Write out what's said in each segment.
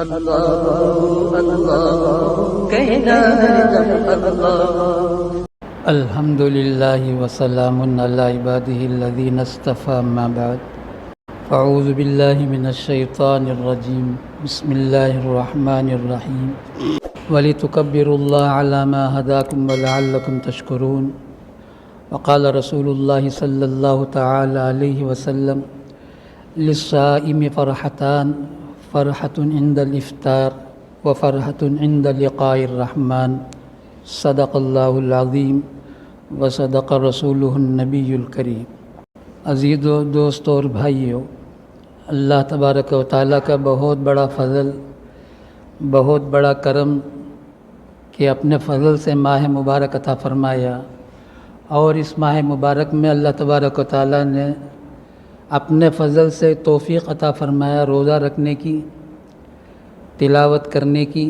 اللہ اللہ کہنا ہے جب اللہ۔ الحمدللہ وسلام علی عبادہ الذین اصطفى اما بعد فاعوذ باللہ من الشیطان الرجیم بسم اللہ الرحمن الرحیم وَلِتُكَبِّرُوا اللَّهَ عَلَى مَا هَدَاكُمْ وَلَعَلَّكُمْ تَشْكُرُونَ وقال رسول اللہ صلی اللہ تعالی علیہ وسلم للصائم فرحتان فرحة عند الافطار وفرحة عند لقاء الرحمن صدق اللہ العظیم وصدق رسولہ النبی الکریم۔ عزیز دوستوں اور بھائیوں، اللہ تبارک و تعالیٰ کا بہت بڑا فضل، بہت بڑا کرم کہ اپنے فضل سے ماہ مبارک عطا فرمایا، اور اس ماہ مبارک میں اللہ تبارک و تعالیٰ نے اپنے فضل سے توفیق عطا فرمایا روزہ رکھنے کی، تلاوت کرنے کی،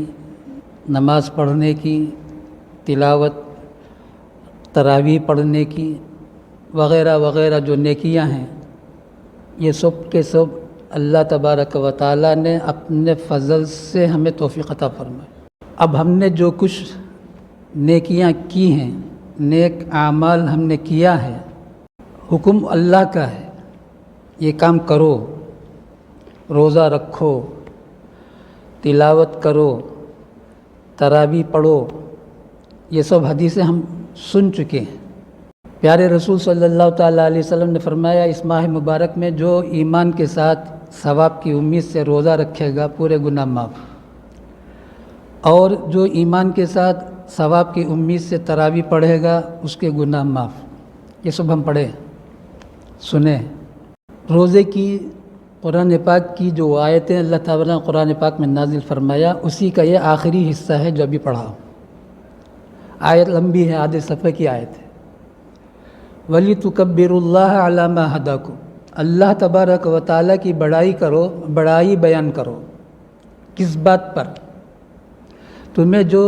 نماز پڑھنے کی، تلاوت تراویح پڑھنے کی وغیرہ وغیرہ جو نیکیاں ہیں، یہ سب کے سب اللہ تبارک و تعالیٰ نے اپنے فضل سے ہمیں توفیق عطا فرمایا۔ اب ہم نے جو کچھ نیکیاں کی ہیں، نیک اعمال ہم نے کیا ہے، حکم اللہ کا ہے یہ کام کرو، روزہ رکھو، تلاوت کرو، تراویح پڑھو، یہ سب حدیثیں ہم سن چکے ہیں۔ پیارے رسول صلی اللہ تعالیٰ علیہ وسلم نے فرمایا اس ماہ مبارک میں جو ایمان کے ساتھ ثواب کی امید سے روزہ رکھے گا پورے گناہ معاف، اور جو ایمان کے ساتھ ثواب کی امید سے تراویح پڑھے گا اس کے گناہ معاف۔ یہ سب ہم پڑھیں سنیں۔ روزے کی قرآن پاک کی جو آیتیں اللہ تعالیٰ نے قرآن پاک میں نازل فرمایا، اسی کا یہ آخری حصہ ہے جو ابھی پڑھا۔ آیت لمبی ہے، آدھے صفحے کی آیت ہے۔ وَلِتُكَبِّرُوا اللَّهَ عَلَى مَا هَدَاكُمْ، اللہ تبارک و تعالیٰ کی بڑائی کرو، بڑائی بیان کرو۔ کس بات پر؟ تمہیں جو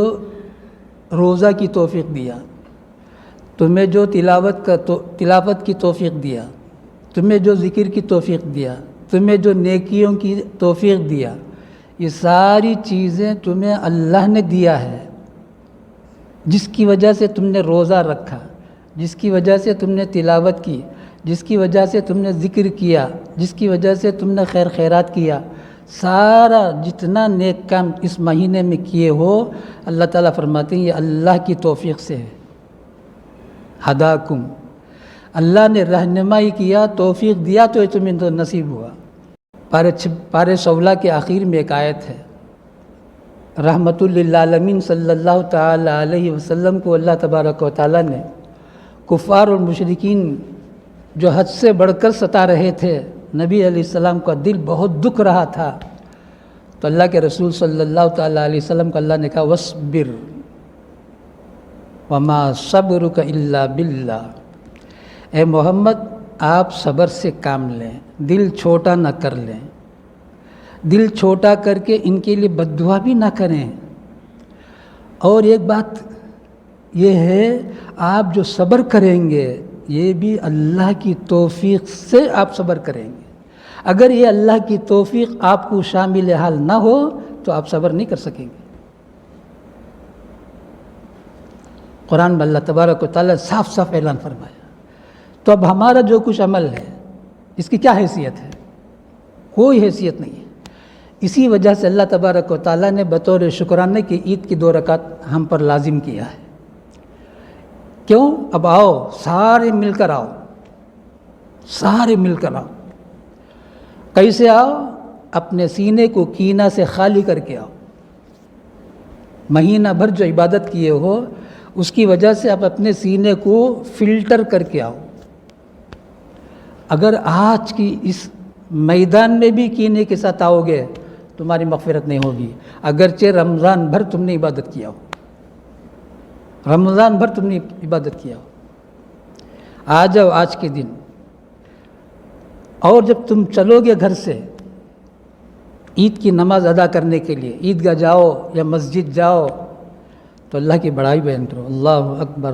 روزہ کی توفیق دیا، تمہیں جو تلاوت کی توفیق دیا، تمہیں جو ذکر کی توفیق دیا، تمہیں جو نیکیوں کی توفیق دیا، یہ ساری چیزیں تمہیں اللہ نے دیا ہے، جس کی وجہ سے تم نے روزہ رکھا، جس کی وجہ سے تم نے تلاوت کی، جس کی وجہ سے تم نے ذکر کیا، جس کی وجہ سے تم نے خیر خیرات کیا، سارا جتنا نیک کام اس مہینے میں کیے ہو، اللہ تعالیٰ فرماتے ہیں یہ اللہ کی توفیق سے ہے۔ ہداکم، اللہ نے رہنمائی کیا، توفیق دیا تو یہ تمہیں تو نصیب ہوا۔ پارے 16 کے آخر میں ایک آیت ہے، رحمت للعالمین صلی اللہ تعالی علیہ وسلم کو اللہ تبارک و تعالیٰ نے کفار اور مشرکین جو حد سے بڑھ کر ستا رہے تھے، نبی علیہ السلام کا دل بہت دکھ رہا تھا، تو اللہ کے رسول صلی اللہ تعالی علیہ وسلم کو اللہ نے کہا وَاصْبِرْ وَمَا صَبْرُكَ إِلَّا بِاللَّهِ، اے محمد آپ صبر سے کام لیں، دل چھوٹا نہ کر لیں، دل چھوٹا کر کے ان کے لیے بد دعا بھی نہ کریں۔ اور ایک بات یہ ہے، آپ جو صبر کریں گے یہ بھی اللہ کی توفیق سے آپ صبر کریں گے۔ اگر یہ اللہ کی توفیق آپ کو شامل حال نہ ہو تو آپ صبر نہیں کر سکیں گے۔ قرآن میں اللہ تبارک و تعالیٰ صاف صاف اعلان فرمایا۔ تو اب ہمارا جو کچھ عمل ہے اس کی کیا حیثیت ہے؟ کوئی حیثیت نہیں ہے۔ اسی وجہ سے اللہ تبارک و تعالیٰ نے بطور شکرانے کی عید کی 2 رکعت ہم پر لازم کیا ہے۔ کیوں؟ اب آؤ، سارے مل کر آؤ، سارے مل کر آؤ۔ کیسے آؤ؟ اپنے سینے کو کینہ سے خالی کر کے آؤ۔ مہینہ بھر جو عبادت کیے ہو اس کی وجہ سے آپ اپنے سینے کو فلٹر کر کے آؤ۔ اگر آج کی اس میدان میں بھی کینے کے ساتھ آؤ گے تمہاری مغفرت نہیں ہوگی، اگرچہ رمضان بھر تم نے عبادت کیا ہو، رمضان بھر تم نے عبادت کیا ہو۔ آ جاؤ آج کے دن، اور جب تم چلو گے گھر سے عید کی نماز ادا کرنے کے لیے، عیدگاہ جاؤ یا مسجد جاؤ، تو اللہ کی بڑائی بیان کرو، اللہ اکبر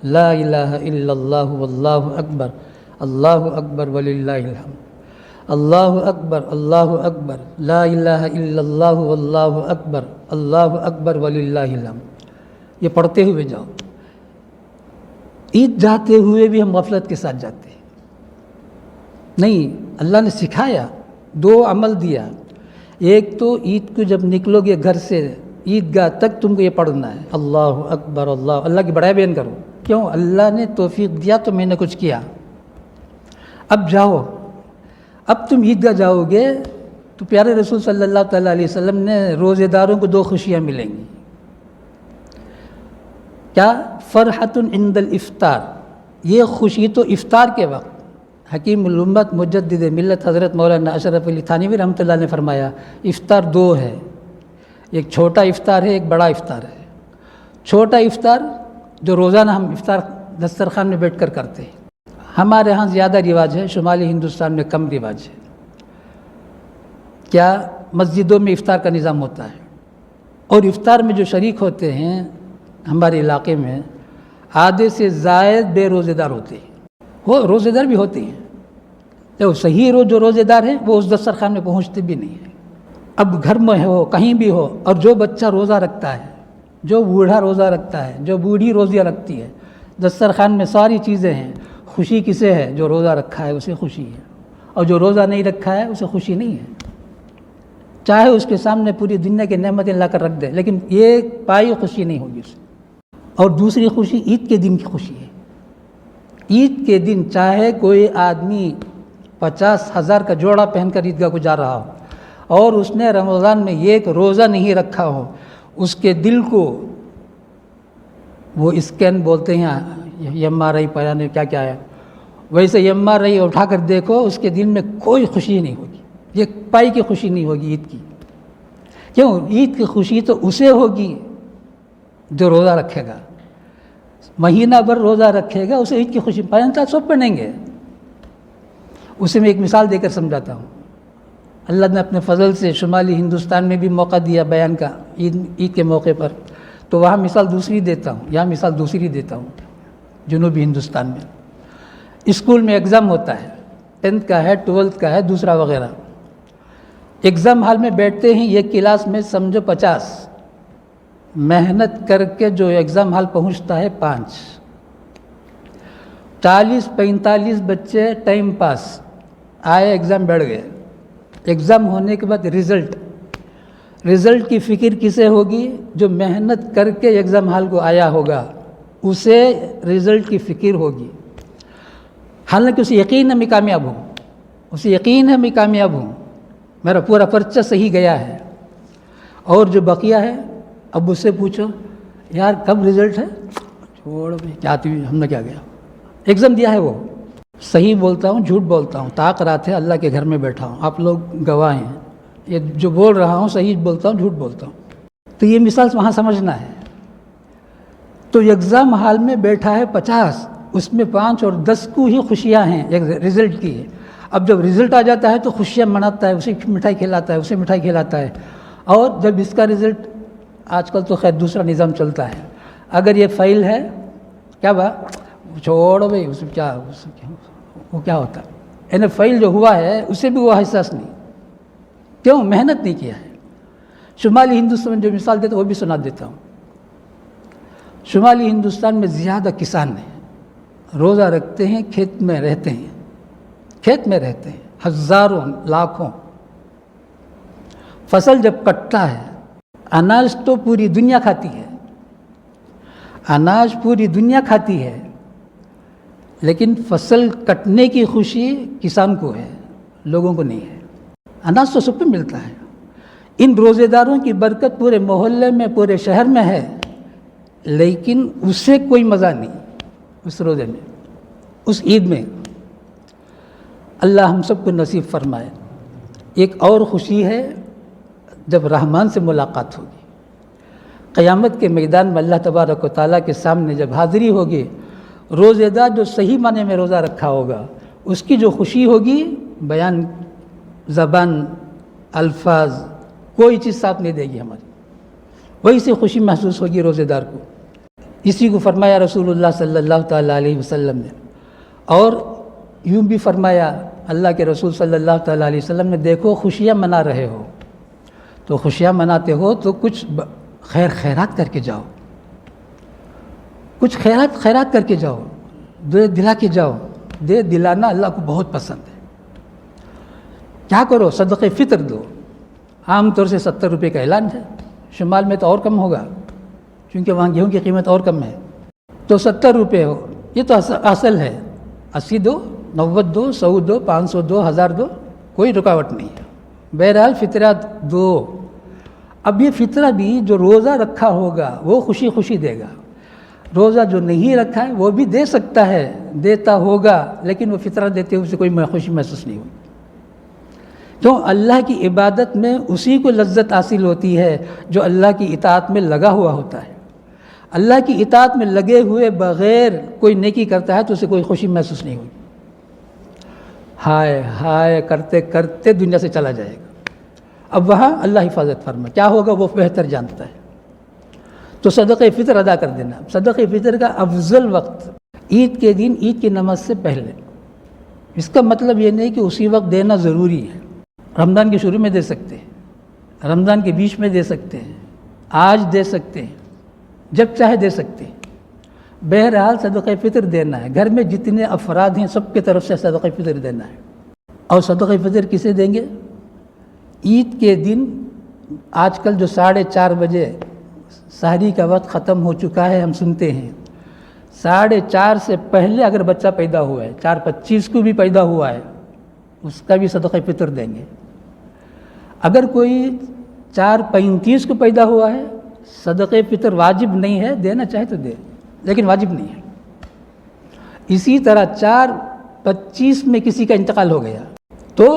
لا الہ الا اللہ واللہ اکبر اللہ اکبر وللہ الحمد اللہ اکبر لا الہ الا اللہ واللہ اکبر اللہ اکبر وللہ الحمد، یہ پڑھتے ہوئے جاؤ۔ عید جاتے ہوئے بھی ہم غفلت کے ساتھ جاتے ہیں، نہیں، اللہ نے سکھایا، دو عمل دیا۔ ایک تو عید کو جب نکلو گے گھر سے عیدگاہ تک تم کو یہ پڑھنا ہے، اللہ اکبر، اللہ کی بڑائی بیان کرو، کیوں؟ اللہ نے توفیق دیا تو میں نے کچھ کیا۔ اب جاؤ، اب تم عیدگاہ جاؤ گے تو پیارے رسول صلی اللہ تعالیٰ علیہ وسلم نے روزے داروں کو دو خوشیاں ملیں گی، کیا؟ فرحۃ عند الافطار، یہ خوشی تو افطار کے وقت حکیم الامت مجدد ملت حضرت مولانا اشرف علی تھانوی رحمۃ اللہ نے فرمایا افطار دو ہے، ایک چھوٹا افطار ہے، ایک بڑا افطار ہے۔ چھوٹا افطار جو روزانہ ہم افطار دسترخوان میں بیٹھ کر کرتے ہیں، ہمارے ہاں زیادہ رواج ہے، شمالی ہندوستان میں کم رواج ہے۔ کیا؟ مسجدوں میں افطار کا نظام ہوتا ہے، اور افطار میں جو شریک ہوتے ہیں ہمارے علاقے میں آدھے سے زائد بے روزے دار ہوتے ہیں، وہ روزے دار بھی ہوتے ہیں، تو صحیح جو روزے دار ہیں وہ اس دسترخوان میں پہنچتے بھی نہیں ہیں۔ اب گھر میں ہو، کہیں بھی ہو، اور جو بچہ روزہ رکھتا ہے، جو بوڑھا روزہ رکھتا ہے، جو بوڑھی روزہ رکھتی ہے، دسترخوان میں ساری چیزیں ہیں، خوشی کسے ہے؟ جو روزہ رکھا ہے اسے خوشی ہے، اور جو روزہ نہیں رکھا ہے اسے خوشی نہیں ہے، چاہے اس کے سامنے پوری دنیا کی نعمتیں لا کر رکھ دے، لیکن یہ پائی خوشی نہیں ہوگی اسے۔ اور دوسری خوشی عید کے دن کی خوشی ہے۔ عید کے دن چاہے کوئی آدمی 50,000 کا جوڑا پہن کر عیدگاہ کو جا رہا ہو اور اس نے رمضان میں ایک روزہ نہیں رکھا ہو، اس کے دل کو وہ اسکین بولتے ہیں، MRI پتا نہیں کیا کیا ہے، ویسے MRI اٹھا کر دیکھو، اس کے دل میں کوئی خوشی نہیں ہوگی، یہ پائی کی خوشی نہیں ہوگی عید کی۔ کیوں؟ عید کی خوشی تو اسے ہوگی جو روزہ رکھے گا، مہینہ بھر روزہ رکھے گا، اسے عید کی خوشی، 5 سب پڑھیں گے۔ اسے میں ایک مثال دے کر سمجھاتا ہوں۔ اللہ نے اپنے فضل سے شمالی ہندوستان میں بھی موقع دیا بیان کا عید کے موقع پر، تو وہاں مثال دوسری دیتا ہوں، یہاں مثال دوسری دیتا ہوں۔ جنوبی ہندوستان میں اسکول میں ایگزام ہوتا ہے، 10th کا ہے، 12th کا ہے، دوسرا وغیرہ۔ ایگزام ہال میں بیٹھتے ہیں، ایک کلاس میں سمجھو 50، محنت کر کے جو ایگزام ہال پہنچتا ہے 5، 40-45 بچے ٹائم پاس آئے، ایگزام بیٹھ گئے۔ ایگزام ہونے کے بعد رزلٹ کی فکر کسے ہوگی؟ جو محنت کر کے ایگزام ہال کو آیا ہوگا، اسے رزلٹ کی فکر ہوگی، حالانکہ اسے یقین ہے میں کامیاب ہوں، اسے یقین ہے میں کامیاب ہوں، میرا پورا پرچہ صحیح گیا ہے۔ اور جو بقیہ ہے، اب اس سے پوچھو یار کب رزلٹ ہے، چھوڑ بھائی کیا ہم نے کیا گیا، ایگزام دیا ہے، وہ صحیح بولتا ہوں جھوٹ بولتا ہوں، طاق رات ہے اللہ کے گھر میں بیٹھا ہوں، آپ لوگ گواہ ہیں، یہ جو بول رہا ہوں صحیح بولتا ہوں جھوٹ بولتا ہوں۔ تو یہ مثال وہاں سمجھنا ہے۔ تو ایگزام ہال میں بیٹھا ہے 50، اس میں 5 اور 10 کو ہی خوشیاں ہیں ایک رزلٹ کی ہے۔ اب جب رزلٹ آ جاتا ہے تو خوشیاں مناتا ہے، اسے مٹھائی کھلاتا ہے، اسے مٹھائی کھلاتا ہے۔ اور جب اس کا رزلٹ، آج کل تو خیر دوسرا نظام چلتا ہے، اگر یہ فیل ہے، کیا بات، چھوڑو بھائی، اس میں کیا وہ کیا ہوتا ہے، یعنی فیل جو ہوا ہے اسے بھی وہ احساس نہیں، کیوں؟ محنت نہیں کیا ہے۔ شمالی ہندوستان میں جو مثال دیتا وہ بھی سنا دیتا ہوں۔ شمالی ہندوستان میں زیادہ کسان ہیں، روزہ رکھتے ہیں، کھیت میں رہتے ہیں، ہزاروں لاکھوں۔ فصل جب کٹتا ہے، اناج تو پوری دنیا کھاتی ہے، اناج پوری دنیا کھاتی ہے، لیکن فصل کٹنے کی خوشی کسان کو ہے، لوگوں کو نہیں ہے۔ اناج تو سب کو ملتا ہے۔ ان روزے داروں کی برکت پورے محلے میں، پورے شہر میں ہے، لیکن اسے کوئی مزہ نہیں اس روزے میں، اس عید میں۔ اللہ ہم سب کو نصیب فرمائے۔ ایک اور خوشی ہے جب رحمان سے ملاقات ہوگی، قیامت کے میدان میں اللہ تبارک و تعالیٰ کے سامنے جب حاضری ہوگی، روزے دار جو صحیح معنی میں روزہ رکھا ہوگا، اس کی جو خوشی ہوگی، بیان زبان الفاظ کوئی چیز ساتھ نہیں دے گی ہماری، وہی سے خوشی محسوس ہوگی روزے دار کو۔ اسی کو فرمایا رسول اللہ صلی اللہ تعالیٰ علیہ وسلم نے، اور یوں بھی فرمایا اللہ کے رسول صلی اللہ تعالیٰ علیہ وسلم نے دیکھو خوشیاں منا رہے ہو تو خوشیاں مناتے ہو تو کچھ خیرات کر کے جاؤ، کچھ خیرات کر کے جاؤ، دلا کے جاؤ۔ دلانا اللہ کو بہت پسند ہے۔ کیا کرو؟ صدقہ فطر دو۔ عام طور سے 70 روپے کا اعلان ہے، شمال میں تو اور کم ہوگا کیونکہ وہاں گیہوں کی قیمت اور کم ہے، تو 70 روپے ہو، یہ تو اصل ہے۔ 80 دو، 90 دو، 100 دو، 500 دو، 1000 دو، کوئی رکاوٹ نہیں ہے۔ بہرحال فطرہ دو۔ اب یہ فطرہ بھی جو روزہ رکھا ہوگا وہ خوشی خوشی دے گا، روزہ جو نہیں رکھا ہے وہ بھی دے سکتا ہے، دیتا ہوگا، لیکن وہ فطرہ دیتے ہوئے اسے کوئی خوشی محسوس نہیں ہوئی۔ کیوں؟ اللہ کی عبادت میں اسی کو لذت حاصل ہوتی ہے جو اللہ کی اطاعت میں لگا ہوا ہوتا ہے۔ اللہ کی اطاعت میں لگے ہوئے بغیر کوئی نیکی کرتا ہے تو اسے کوئی خوشی محسوس نہیں ہوئی، ہائے ہائے کرتے کرتے دنیا سے چلا جائے گا۔ اب وہاں اللہ حفاظت فرما، کیا ہوگا وہ بہتر جانتا ہے۔ تو صدقہ فطر ادا کر دینا۔ صدقہ فطر کا افضل وقت عید کے دن، عید کی نماز سے پہلے۔ اس کا مطلب یہ نہیں کہ اسی وقت دینا ضروری ہے، رمضان کے شروع میں دے سکتے ہیں، رمضان کے بیچ میں دے سکتے ہیں، آج دے سکتے ہیں، جب چاہے دے سکتے ہیں۔ بہرحال صدقہ فطر دینا ہے، گھر میں جتنے افراد ہیں سب کی طرف سے صدقہ فطر دینا ہے۔ اور صدقہ فطر کسے دیں گے؟ عید کے دن آج کل جو 4:30 بجے سحری کا وقت ختم ہو چکا ہے، ہم سنتے ہیں 4:30 سے پہلے اگر بچہ پیدا ہوا ہے، 4:25 کو بھی پیدا ہوا ہے، اس کا بھی صدقہ فطر دیں گے۔ اگر کوئی 4:35 کو پیدا ہوا ہے، صدقہ فطر واجب نہیں ہے، دینا چاہے تو دے، لیکن واجب نہیں ہے۔ اسی طرح 4:25 میں کسی کا انتقال ہو گیا تو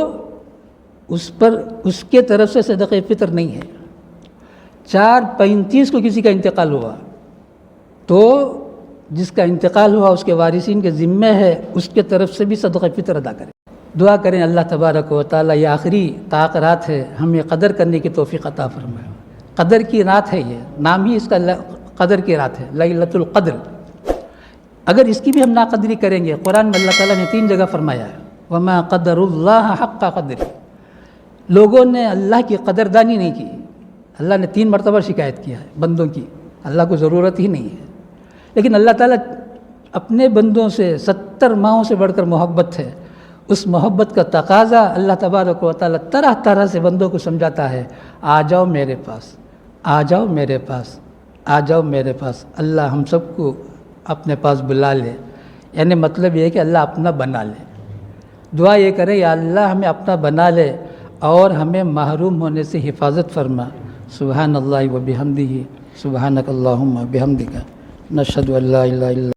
اس کے طرف سے صدقہ فطر نہیں ہے۔ 4:35 کو کسی کا انتقال ہوا تو جس کا انتقال ہوا اس کے وارثین کے ذمہ ہے، اس کے طرف سے بھی صدقہ فطر ادا کریں۔ دعا کریں اللہ تبارک و تعالیٰ یہ آخری طاق رات ہے، ہمیں قدر کرنے کی توفیق عطا فرمائے۔ قدر کی رات ہے، یہ نام ہی اس کا قدر کی رات ہے، لیلۃ القدر۔ اگر اس کی بھی ہم ناقدری کریں گے، قرآن میں اللہ تعالیٰ نے 3 جگہ فرمایا ہے وما قدر اللہ حق قدر، لوگوں نے اللہ کی قدردانی نہیں کی۔ اللہ نے 3 مرتبہ شکایت کیا ہے بندوں کی، اللہ کو ضرورت ہی نہیں ہے، لیکن اللہ تعالیٰ اپنے بندوں سے 70 ماہوں سے بڑھ کر محبت ہے۔ اس محبت کا تقاضا اللہ تبارک و تعالیٰ طرح طرح سے بندوں کو سمجھاتا ہے، آ جاؤ میرے پاس، آ جاؤ میرے پاس، آ جاؤ میرے پاس۔ اللہ ہم سب کو اپنے پاس بلا لے، یعنی مطلب یہ ہے کہ اللہ اپنا بنا لے۔ دعا یہ کرے یا اللہ ہمیں اپنا بنا لے اور ہمیں محروم ہونے سے حفاظت فرما۔ سبحان اللہ و بحمدہ، سبحانک اللہم و بحمدک، نشہد ان لا الہ الا